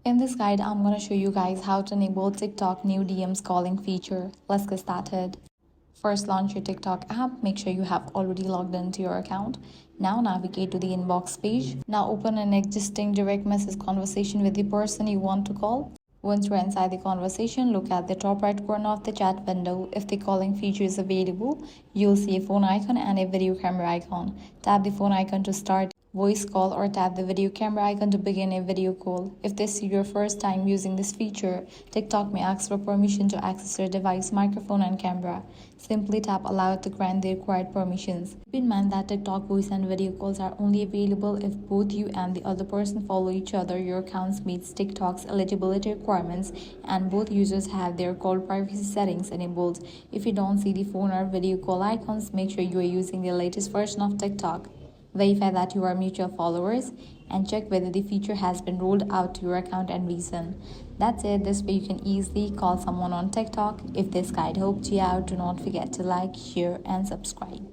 In this guide, I'm going to show you guys how to enable TikTok new DMs calling feature. Let's get started. First, launch your TikTok app. Make sure you have already logged into your account. Now navigate to the inbox page. Now open an existing direct message conversation with the person you want to call. Once you're inside the conversation, look at the top right corner of the chat window. If the calling feature is available, you'll see a phone icon and a video camera icon. Tap the phone icon to start voice call or tap the video camera icon to begin a video call. If this is your first time using this feature, TikTok may ask for permission to access your device, microphone and camera. Simply tap allow to grant the required permissions. Keep in mind that TikTok voice and video calls are only available if both you and the other person follow each other, your accounts meets TikTok's eligibility requirements, and both users have their call privacy settings enabled. If you don't see the phone or video call icons, make sure you are using the latest version of TikTok. Verify that you are mutual followers and check whether the feature has been rolled out to your account and reason. That's it. This way you can easily call someone on TikTok. If this guide helped you out, do not forget to like, share and subscribe.